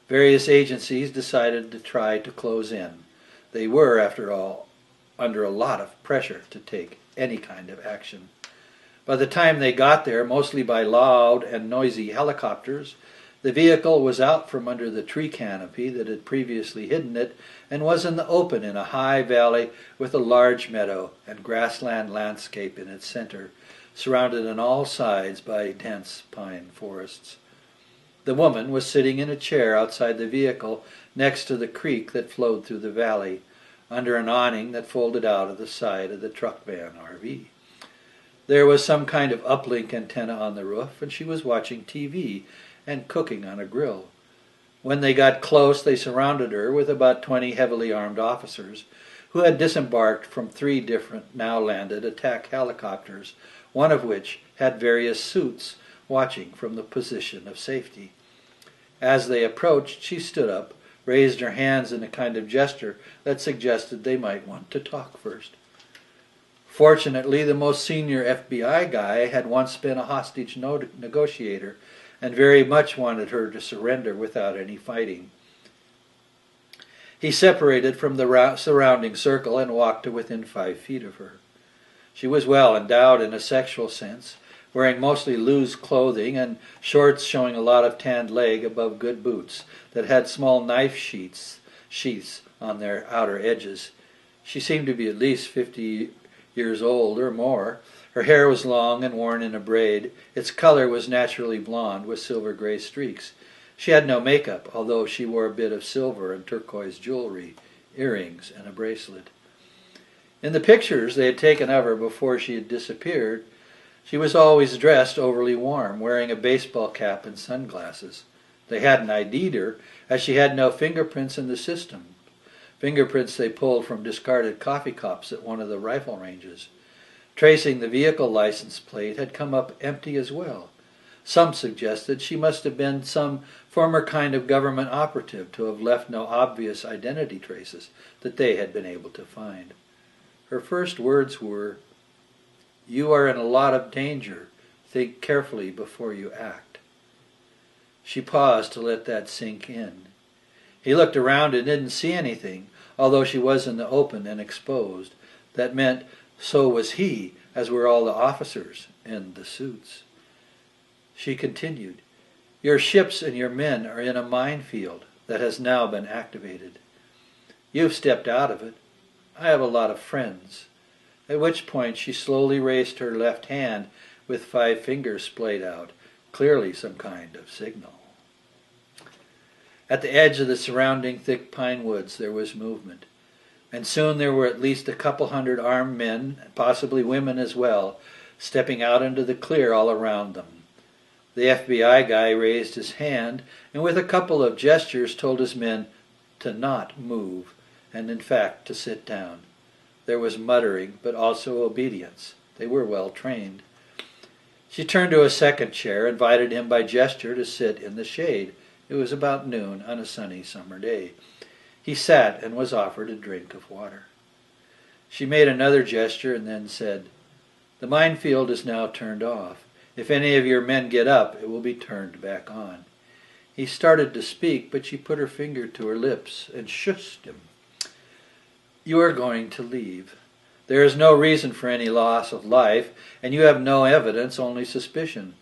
Various agencies decided to try to close in. They were, after all, under a lot of pressure to take any kind of action. By the time they got there, mostly by loud and noisy helicopters, the vehicle was out from under the tree canopy that had previously hidden it and was in the open in a high valley with a large meadow and grassland landscape in its center, surrounded on all sides by dense pine forests. The woman was sitting in a chair outside the vehicle next to the creek that flowed through the valley, under an awning that folded out of the side of the truck van RV. There was some kind of uplink antenna on the roof, and she was watching TV and cooking on a grill. When they got close, they surrounded her with about 20 heavily armed officers who had disembarked from 3 different now-landed attack helicopters, one of which had various suits watching from the position of safety. As they approached, she stood up, raised her hands in a kind of gesture that suggested they might want to talk first. Fortunately, the most senior FBI guy had once been a hostage negotiator and very much wanted her to surrender without any fighting. He separated from the surrounding circle and walked to within 5 feet of her. She was well endowed in a sexual sense, wearing mostly loose clothing and shorts showing a lot of tanned leg above good boots that had small knife sheaths on their outer edges. She seemed to be at least 50 years old or more. Her hair was long and worn in a braid. Its color was naturally blonde with silver-gray streaks. She had no makeup, although she wore a bit of silver and turquoise jewelry, earrings, and a bracelet. In the pictures they had taken of her before she had disappeared, she was always dressed overly warm, wearing a baseball cap and sunglasses. They hadn't ID'd her, as she had no fingerprints in the system. Fingerprints they pulled from discarded coffee cups at one of the rifle ranges. Tracing the vehicle license plate had come up empty as well. Some suggested she must have been some former kind of government operative to have left no obvious identity traces that they had been able to find. Her first words were, "You are in a lot of danger. Think carefully before you act." She paused to let that sink in. He looked around and didn't see anything, although she was in the open and exposed. That meant so was he, as were all the officers in the suits. She continued, "Your ships and your men are in a minefield that has now been activated. You've stepped out of it. I have a lot of friends." At which point she slowly raised her left hand with 5 fingers splayed out, clearly some kind of signal. At the edge of the surrounding thick pine woods there was movement, and soon there were at least a couple hundred armed men, and possibly women as well, stepping out into the clear all around them. The FBI guy raised his hand and with a couple of gestures told his men to not move, and in fact to sit down. There was muttering, but also obedience. They were well trained. She turned to a second chair, invited him by gesture to sit in the shade. It was about noon on a sunny summer day. He sat and was offered a drink of water. She made another gesture and then said, "The minefield is now turned off. If any of your men get up, it will be turned back on." He started to speak, but she put her finger to her lips and shushed him. "You are going to leave. There is no reason for any loss of life, and you have no evidence, only suspicion.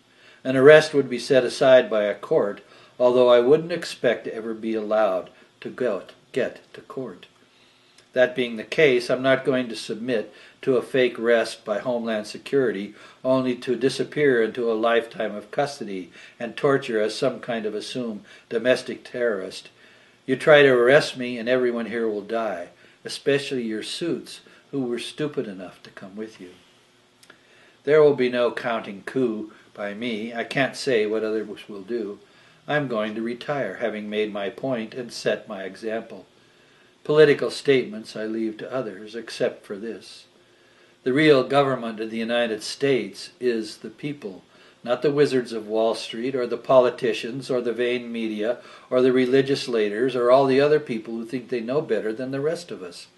An arrest would be set aside by a court, although I wouldn't expect to ever be allowed to get to court. That being the case, I'm not going to submit to a fake arrest by Homeland Security only to disappear into a lifetime of custody and torture as some kind of assumed domestic terrorist. You try to arrest me and everyone here will die, especially your suits who were stupid enough to come with you. There will be no counting coup by me. I can't say what others will do. I'm going to retire, having made my point and set my example. Political statements I leave to others, except for this. The real government of the United States is the people, not the wizards of Wall Street or the politicians or the vain media or the religious leaders or all the other people who think they know better than the rest of us.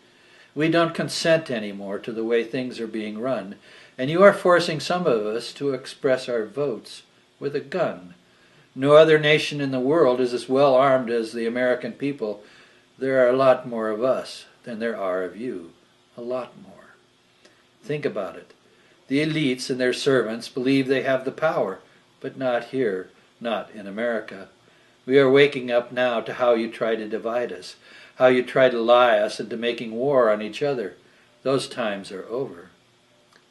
We don't consent anymore to the way things are being run, and you are forcing some of us to express our votes with a gun. No other nation in the world is as well armed as the American people. There are a lot more of us than there are of you. A lot more. Think about it. The elites and their servants believe they have the power, but not here, not in America. We are waking up now to how you try to divide us, how you try to lie us into making war on each other. Those times are over.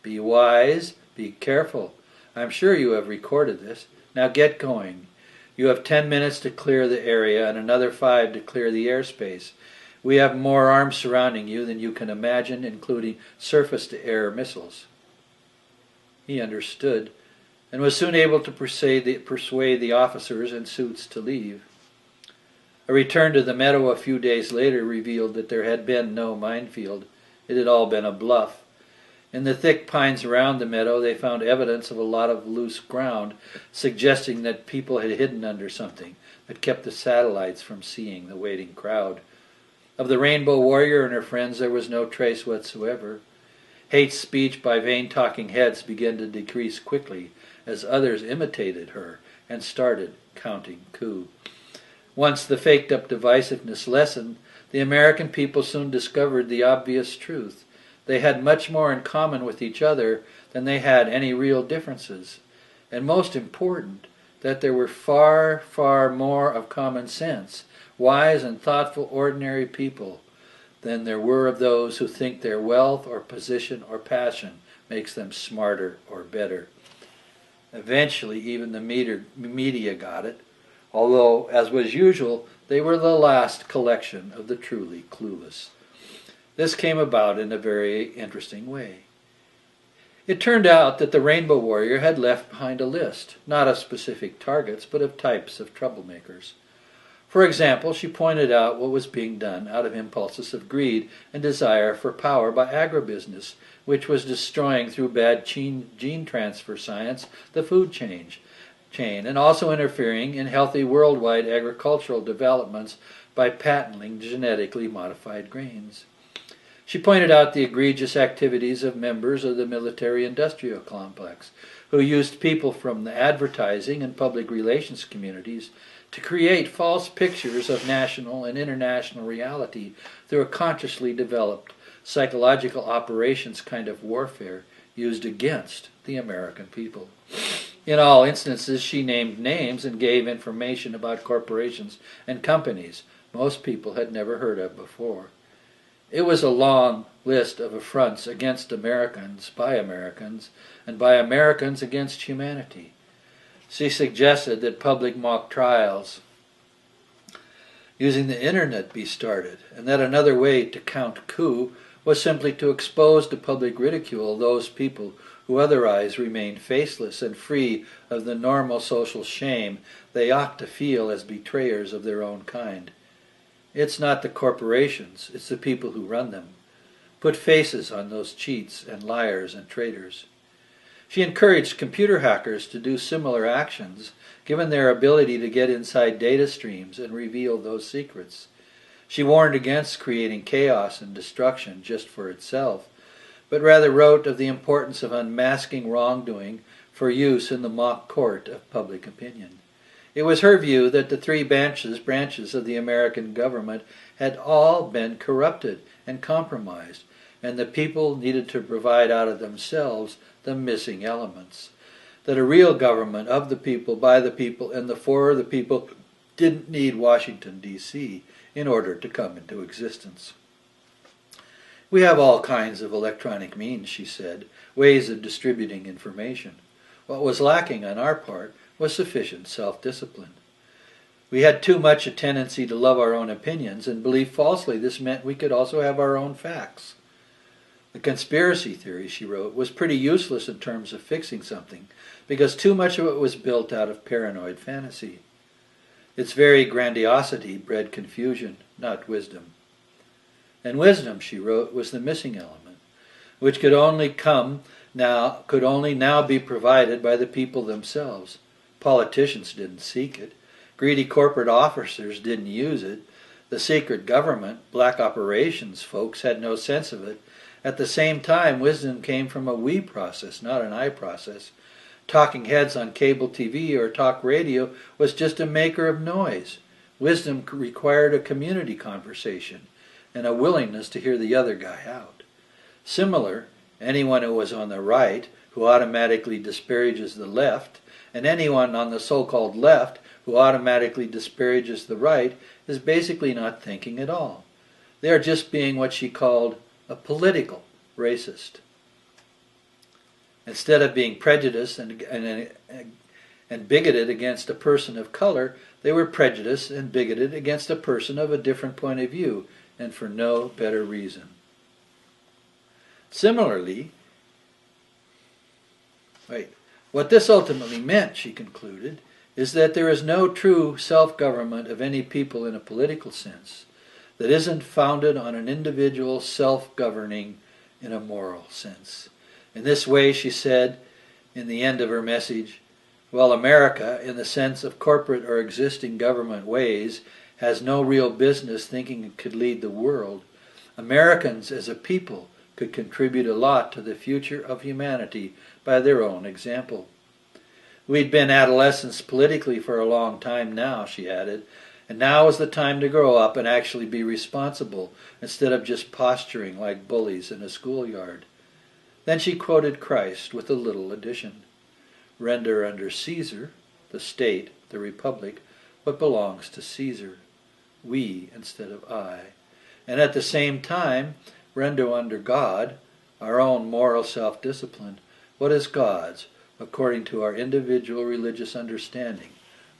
Be wise, be careful. I'm sure you have recorded this. Now get going. You have 10 minutes to clear the area and another 5 to clear the airspace. We have more arms surrounding you than you can imagine, including surface-to-air missiles. He understood, and was soon able to persuade the officers in suits to leave. A return to the meadow a few days later revealed that there had been no minefield. It had all been a bluff. In the thick pines around the meadow they found evidence of a lot of loose ground, suggesting that people had hidden under something that kept the satellites from seeing the waiting crowd. Of the Rainbow Warrior and her friends there was no trace whatsoever. Hate speech by vain-talking heads began to decrease quickly as others imitated her and started counting coup. Once the faked-up divisiveness lessened, the American people soon discovered the obvious truth. They had much more in common with each other than they had any real differences. And most important, that there were far, far more of common sense, wise and thoughtful ordinary people than there were of those who think their wealth or position or passion makes them smarter or better. Eventually, even the media got it, although, as was usual, they were the last collection of the truly clueless. This came about in a very interesting way. It turned out that the Rainbow Warrior had left behind a list, not of specific targets, but of types of troublemakers. For example, she pointed out what was being done out of impulses of greed and desire for power by agribusiness, which was destroying through bad gene transfer science the food chain, and also interfering in healthy worldwide agricultural developments by patenting genetically modified grains. She pointed out the egregious activities of members of the military-industrial complex, who used people from the advertising and public relations communities to create false pictures of national and international reality through a consciously developed psychological operations kind of warfare used against the American people. In all instances, she named names and gave information about corporations and companies most people had never heard of before. It was a long list of affronts against Americans, and by Americans against humanity. She suggested that public mock trials using the internet be started, and that another way to count coup was simply to expose to public ridicule those people who otherwise remained faceless and free of the normal social shame they ought to feel as betrayers of their own kind. It's not the corporations, it's the people who run them. Put faces on those cheats and liars and traitors. She encouraged computer hackers to do similar actions, given their ability to get inside data streams and reveal those secrets. She warned against creating chaos and destruction just for itself, but rather wrote of the importance of unmasking wrongdoing for use in the mock court of public opinion. It was her view that the three branches of the American government had all been corrupted and compromised, and the people needed to provide out of themselves the missing elements. That a real government of the people, by the people, and for the people didn't need Washington, D.C. in order to come into existence. We have all kinds of electronic means, she said, ways of distributing information. What was lacking on our part was sufficient self-discipline. We had too much a tendency to love our own opinions and believe falsely this meant we could also have our own facts. The conspiracy theory, she wrote, was pretty useless in terms of fixing something, because too much of it was built out of paranoid fantasy. Its very grandiosity bred confusion, not wisdom. And wisdom, she wrote, was the missing element, which could only now be provided by the people themselves. Politicians didn't seek it. Greedy corporate officers didn't use it. The secret government, black operations folks, had no sense of it. At the same time, wisdom came from a we process, not an I process. Talking heads on cable TV or talk radio was just a maker of noise. Wisdom required a community conversation and a willingness to hear the other guy out. Similar, anyone who was on the right who automatically disparages the left, and anyone on the so-called left who automatically disparages the right is basically not thinking at all. They are just being what she called a political racist. Instead of being prejudiced and bigoted against a person of color, they were prejudiced and bigoted against a person of a different point of view, and for no better reason. Similarly, what this ultimately meant, she concluded, is that there is no true self-government of any people in a political sense that isn't founded on an individual self-governing in a moral sense. In this way, she said, in the end of her message, while America, in the sense of corporate or existing government ways, has no real business thinking it could lead the world, Americans as a people could contribute a lot to the future of humanity by their own example. We'd been adolescents politically for a long time now, she added, and now is the time to grow up and actually be responsible instead of just posturing like bullies in a schoolyard. Then she quoted Christ with a little addition. Render unto Caesar, the state, the republic, what belongs to Caesar. We instead of I. And at the same time, render unto God, our own moral self-discipline, what is God's, according to our individual religious understanding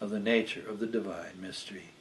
of the nature of the divine mystery.